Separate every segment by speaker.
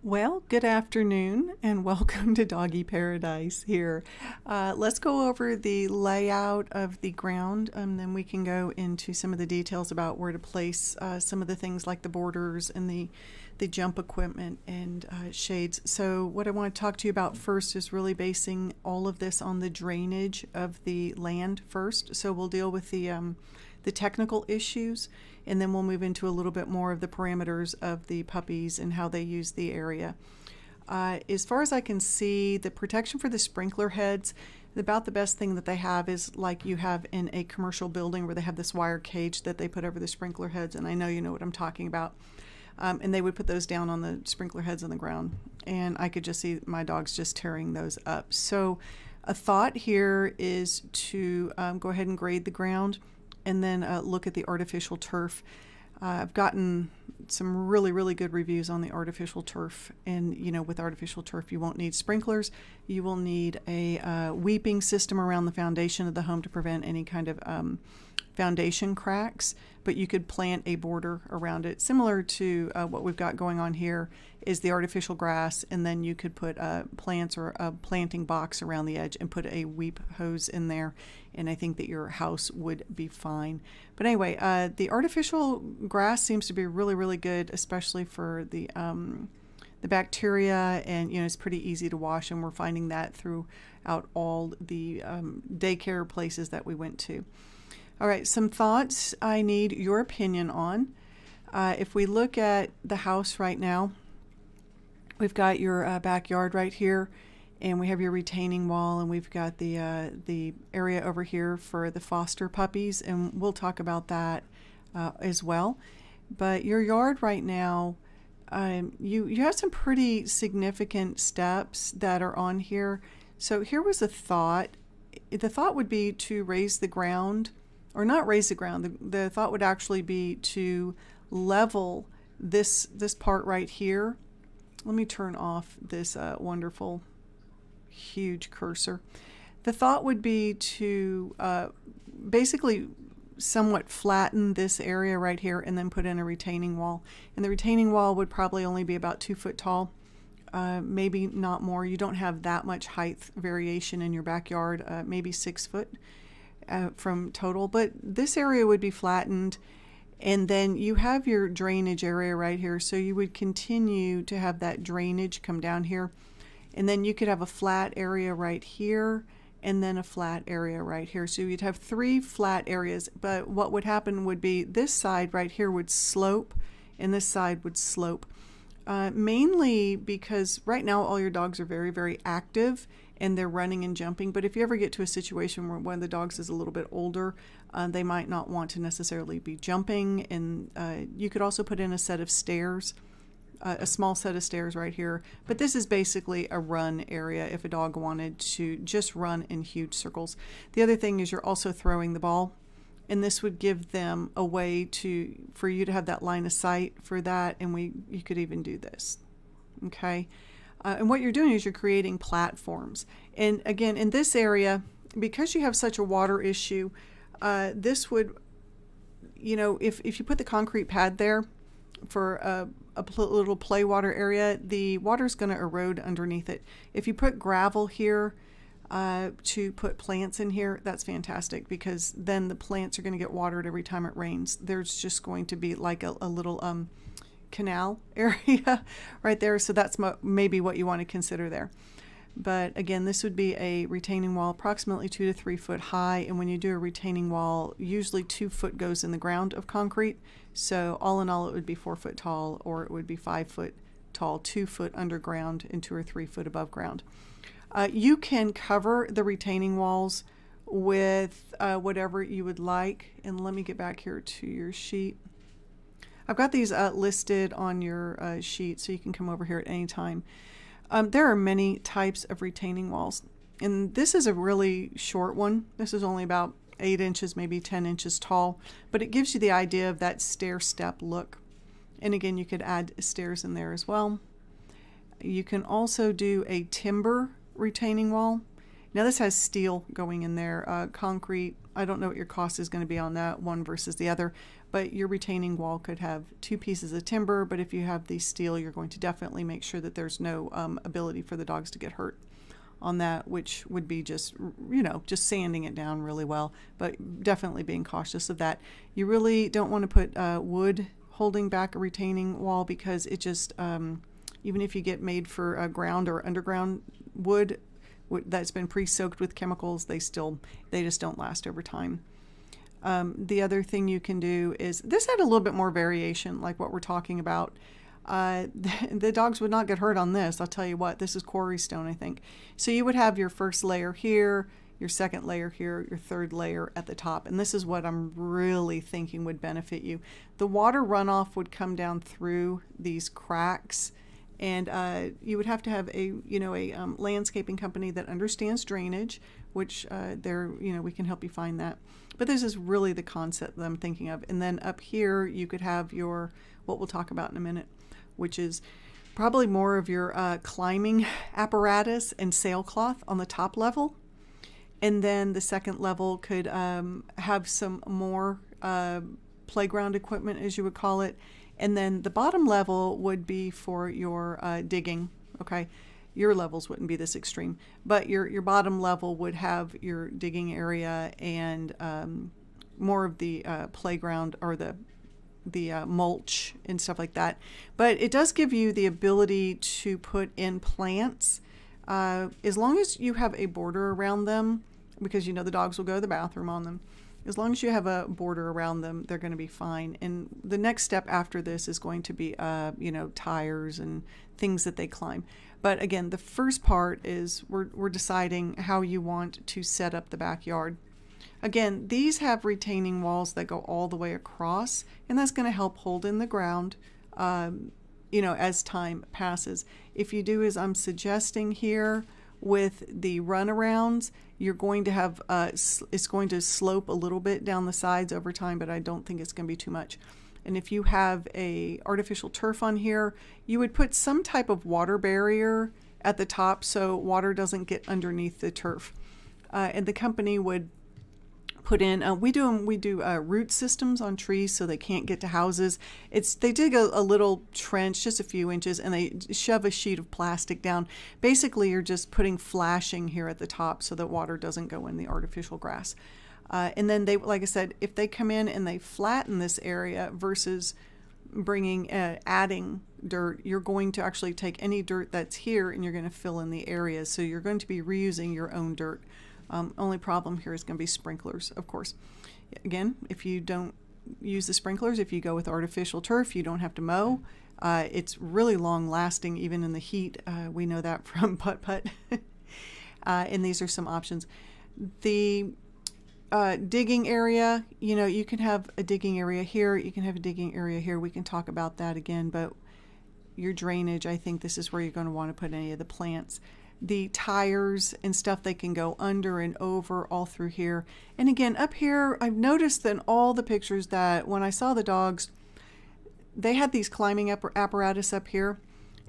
Speaker 1: Well, good afternoon and welcome to Doggy Paradise here. Let's go over the layout of the ground, and then we can go into some of the details about where to place some of the things like the borders and the jump equipment and shades. So what I want to talk to you about first is really basing all of this on the drainage of the land first. So we'll deal with the technical issues, and then we'll move into a little bit more of the parameters of the puppies and how they use the area. As far as I can see, the protection for the sprinkler heads, about the best thing that they have is like you have in a commercial building where they have this wire cage that they put over the sprinkler heads, and I know you know what I'm talking about. And they would put those down on the sprinkler heads on the ground, and I could just see my dogs just tearing those up. So a thought here is to go ahead and grade the ground and then look at the artificial turf. I've gotten some really good reviews on the artificial turf, and you know, with artificial turf you won't need sprinklers. You will need a weeping system around the foundation of the home to prevent any kind of foundation cracks, but you could plant a border around it similar to what we've got going on here is the artificial grass, and then you could put plants or a planting box around the edge and put a weep hose in there, and I think that your house would be fine. But anyway, the artificial grass seems to be really good, especially for the bacteria, and you know, it's pretty easy to wash, and we're finding that throughout all the daycare places that we went to. All right, some thoughts I need your opinion on. If we look at the house right now, we've got your backyard right here, and we have your retaining wall, and we've got the area over here for the foster puppies, and we'll talk about that as well. But your yard right now, you have some pretty significant steps that are on here. So here was a thought. The thought would be to raise the ground, or not raise the ground. The thought would actually be to level this part right here. Let me turn off this wonderful huge cursor. The thought would be to basically somewhat flatten this area right here and then put in a retaining wall. And the retaining wall would probably only be about 2 foot tall, maybe not more. You don't have that much height variation in your backyard, maybe 6 foot from total, but this area would be flattened. And then you have your drainage area right here, so you would continue to have that drainage come down here, and then you could have a flat area right here and then a flat area right here. So you'd have 3 flat areas, but what would happen would be this side right here would slope and this side would slope, mainly because right now all your dogs are very active and they're running and jumping. But if you ever get to a situation where one of the dogs is a little bit older, they might not want to necessarily be jumping, and you could also put in a set of stairs, a small set of stairs right here. But this is basically a run area if a dog wanted to just run in huge circles. The other thing is you're also throwing the ball, and this would give them a way for you to have that line of sight for that, and you could even do this, okay? And what you're doing is you're creating platforms. And again, in this area, because you have such a water issue, this would, you know, if you put the concrete pad there for a little play water area, the water's going to erode underneath it. If you put gravel here to put plants in here, that's fantastic, because then the plants are going to get watered every time it rains. There's just going to be like a little canal area right there, so that's maybe what you want to consider there. But again, this would be a retaining wall approximately 2 to 3 foot high, and when you do a retaining wall, usually 2 foot goes in the ground of concrete, so all in all it would be 4 foot tall, or it would be 5 foot tall, 2 foot underground and 2 or 3 foot above ground. You can cover the retaining walls with whatever you would like, and let me get back here to your sheet. I've got these listed on your sheet, so you can come over here at any time. There are many types of retaining walls, and this is a really short one. This is only about 8 inches, maybe 10 inches tall, but it gives you the idea of that stair step look. And again, you could add stairs in there as well. You can also do a timber retaining wall. Now this has steel going in there, concrete I don't know what your cost is going to be on that one versus the other, but your retaining wall could have 2 pieces of timber, but if you have the steel, you're going to definitely make sure that there's no ability for the dogs to get hurt on that, which would be just, you know, just sanding it down really well, but definitely being cautious of that. You really don't want to put wood holding back a retaining wall, because it just, even if you get made for ground or underground wood that's been pre-soaked with chemicals, they just don't last over time. The other thing you can do is, this had a little bit more variation, like what we're talking about. The dogs would not get hurt on this. I'll tell you what, this is quarry stone, I think. So you would have your first layer here, your second layer here, your third layer at the top. And this is what I'm really thinking would benefit you. The water runoff would come down through these cracks, and you would have to have a landscaping company that understands drainage, which we can help you find that. But this is really the concept that I'm thinking of. And then up here you could have your, what we'll talk about in a minute, which is probably more of your climbing apparatus and sailcloth on the top level. And then the second level could have some more playground equipment, as you would call it. And then the bottom level would be for your digging, okay? Your levels wouldn't be this extreme, but your bottom level would have your digging area and more of the playground, or the mulch and stuff like that. But it does give you the ability to put in plants, as long as you have a border around them, because you know the dogs will go to the bathroom on them. As long as you have a border around them, they're going to be fine. And the next step after this is going to be, tires and things that they climb. But again, the first part is we're deciding how you want to set up the backyard. Again, these have retaining walls that go all the way across, and that's going to help hold in the ground, as time passes. If you do as I'm suggesting here with the runarounds, you're going to have, it's going to slope a little bit down the sides over time, but I don't think it's going to be too much. And if you have a artificial turf on here, you would put some type of water barrier at the top so water doesn't get underneath the turf. And the company would put in, we do root systems on trees so they can't get to houses. They dig a little trench, just a few inches, and they shove a sheet of plastic down. Basically, you're just putting flashing here at the top so that water doesn't go in the artificial grass. And then they, like I said, if they come in and they flatten this area versus bringing, adding dirt, you're going to actually take any dirt that's here and you're going to fill in the areas. So you're going to be reusing your own dirt. Only problem here is going to be sprinklers, of course. Again, if you don't use the sprinklers, if you go with artificial turf, you don't have to mow. It's really long lasting, even in the heat. We know that from putt-putt. And these are some options. The digging area, you can have a digging area here, you can have a digging area here. We can talk about that again, but your drainage, I think this is where you're going to want to put any of the plants. The tires and stuff, they can go under and over all through here. And again, up here, I've noticed that in all the pictures that when I saw the dogs, they had these climbing apparatus up here,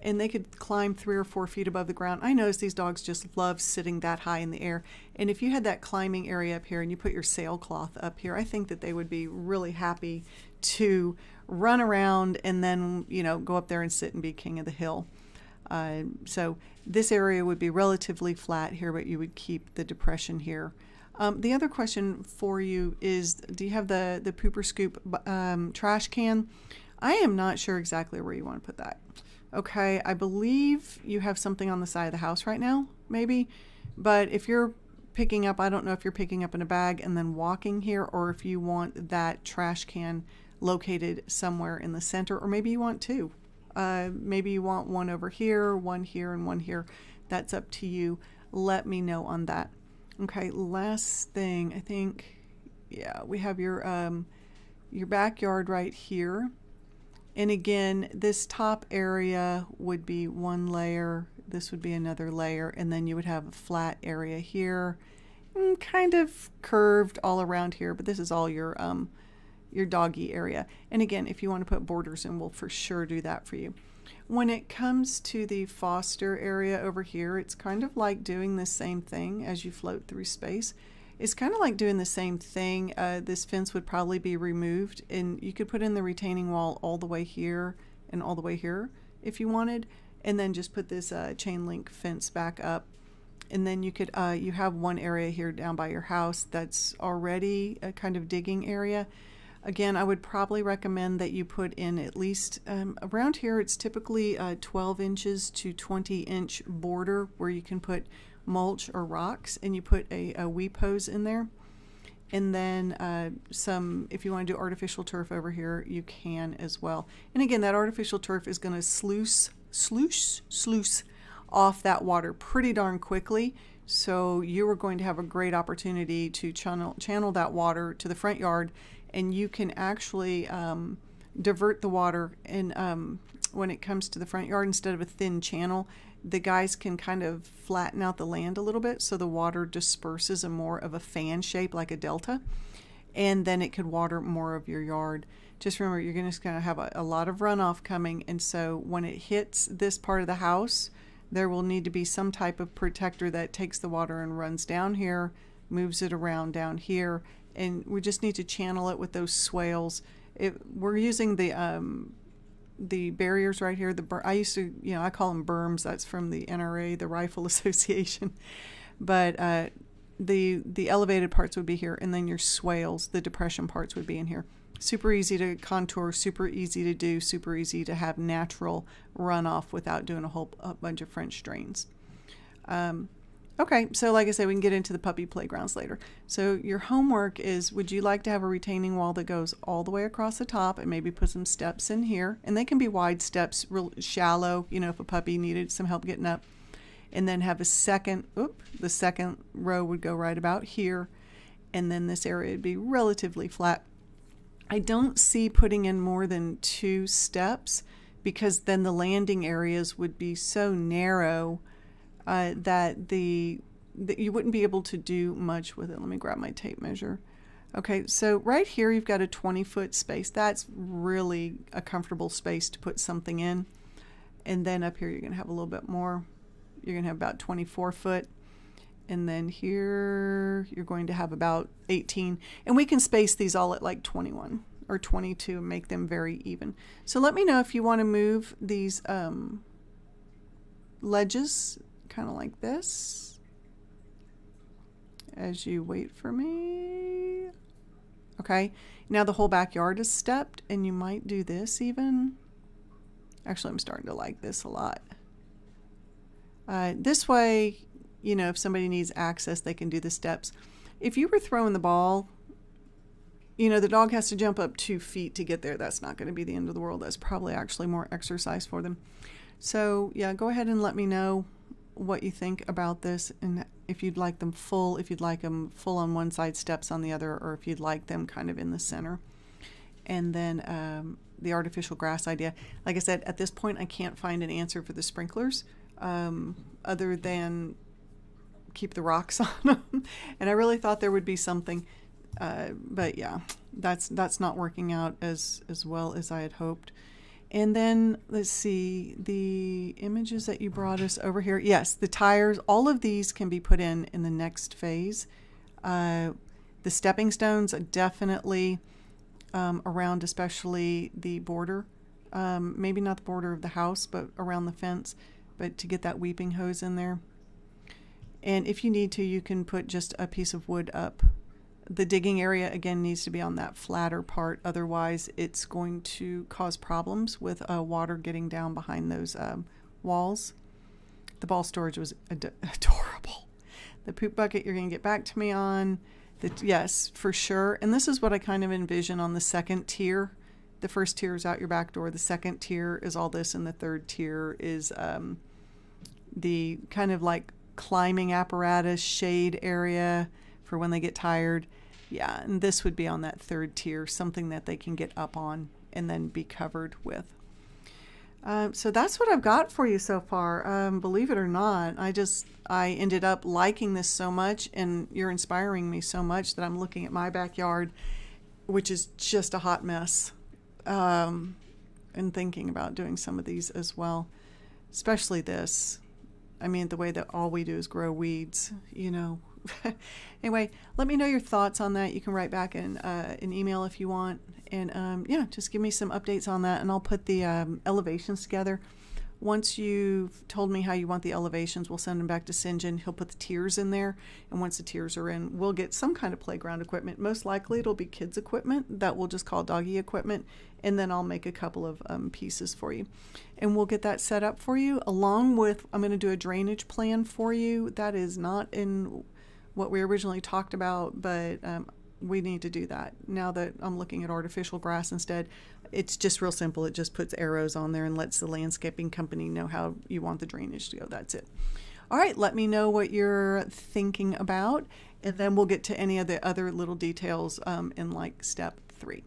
Speaker 1: and they could climb 3 or 4 feet above the ground. I noticed these dogs just love sitting that high in the air. And if you had that climbing area up here and you put your sailcloth up here, I think that they would be really happy to run around and then, go up there and sit and be king of the hill. So this area would be relatively flat here, but you would keep the depression here. The other question for you is, do you have the Pooper Scoop trash can? I am not sure exactly where you want to put that. Okay, I believe you have something on the side of the house right now, maybe. But if you're picking up, I don't know if you're picking up in a bag and then walking here, or if you want that trash can located somewhere in the center, or maybe you want 2. Maybe you want one over here, one here, and one here. That's up to you. Let me know on that. Okay, last thing, I think, yeah, we have your backyard right here. And again, this top area would be one layer, this would be another layer, and then you would have a flat area here, kind of curved all around here, but this is all your doggy area. And again, if you want to put borders in, we'll for sure do that for you. When it comes to the foster area over here, it's kind of like doing the same thing as you float through space. It's kind of like doing the same thing. This fence would probably be removed, and you could put in the retaining wall all the way here and all the way here if you wanted, and then just put this chain link fence back up. And then you could, you have one area here down by your house that's already a kind of digging area. Again, I would probably recommend that you put in at least, around here it's typically 12 inches to 20-inch border where you can put mulch or rocks, and you put a weep hose in there. And then some, if you want to do artificial turf over here, you can as well. And again, that artificial turf is going to sluice off that water pretty darn quickly. So you are going to have a great opportunity to channel that water to the front yard, and you can actually divert the water. And when it comes to the front yard, instead of a thin channel, the guys can kind of flatten out the land a little bit so the water disperses in more of a fan shape like a delta, and then it could water more of your yard. Just remember, you're just going to have a lot of runoff coming, and so when it hits this part of the house, there will need to be some type of protector that takes the water and runs down here, moves it around down here, and we just need to channel it with those swales. We're using the barriers right here. I used to, I call them berms. That's from the NRA, the Rifle Association. But the elevated parts would be here, and then your swales, the depression parts, would be in here. Super easy to contour, super easy to do, super easy to have natural runoff without doing a bunch of French drains. Okay, so like I said, we can get into the puppy playgrounds later. So your homework is, would you like to have a retaining wall that goes all the way across the top and maybe put some steps in here? And they can be wide steps, real shallow, if a puppy needed some help getting up. And then have the second row would go right about here. And then this area would be relatively flat. I don't see putting in more than 2 steps, because then the landing areas would be so narrow that you wouldn't be able to do much with it. Let me grab my tape measure. Okay, so right here you've got a 20-foot space. That's really a comfortable space to put something in. And then up here you're going to have a little bit more. You're going to have about 24 foot. And then here you're going to have about 18. And we can space these all at like 21 or 22 and make them very even. So let me know if you want to move these ledges kind of like this as you wait for me. Okay, now the whole backyard is stepped, and you might do this even. Actually, I'm starting to like this a lot. This way, if somebody needs access, they can do the steps. If you were throwing the ball, the dog has to jump up 2 feet to get there. That's not going to be the end of the world. That's probably actually more exercise for them. So yeah, go ahead and let me know what you think about this, and if you'd like them full, if you'd like them full on one side, steps on the other, or if you'd like them kind of in the center. And then the artificial grass idea. Like I said, at this point, I can't find an answer for the sprinklers other than keep the rocks on them. And I really thought there would be something, but yeah, that's not working out as well as I had hoped. And then let's see, the images that you brought us over here. Yes, the tires, all of these can be put in the next phase. The stepping stones are definitely around, especially the border. Maybe not the border of the house, but around the fence, but to get that weeping hose in there. And if you need to, you can put just a piece of wood up. The digging area, again, needs to be on that flatter part. Otherwise, it's going to cause problems with water getting down behind those walls. The ball storage was adorable. The poop bucket you're going to get back to me on. Yes, for sure. And this is what I kind of envision on the second tier. The first tier is out your back door. The second tier is all this. And the third tier is the kind of like climbing apparatus, shade area for when they get tired. Yeah, and this would be on that third tier, something that they can get up on and then be covered with. So that's what I've got for you so far. Believe it or not, I ended up liking this so much, and you're inspiring me so much that I'm looking at my backyard, which is just a hot mess, and thinking about doing some of these as well, especially this. I mean, the way that all we do is grow weeds, Anyway, let me know your thoughts on that. You can write back in an email if you want. And yeah, just give me some updates on that, and I'll put the elevations together. Once you've told me how you want the elevations, we'll send them back to St. John. He'll put the tiers in there, and once the tiers are in, we'll get some kind of playground equipment. Most likely it'll be kids equipment that we'll just call doggy equipment, and then I'll make a couple of pieces for you. And we'll get that set up for you, along with, I'm going to do a drainage plan for you. That is not in what we originally talked about, but we need to do that. Now that I'm looking at artificial grass instead, it's just real simple. It just puts arrows on there and lets the landscaping company know how you want the drainage to go. That's it. All right, let me know what you're thinking about, and then we'll get to any of the other little details in like step 3.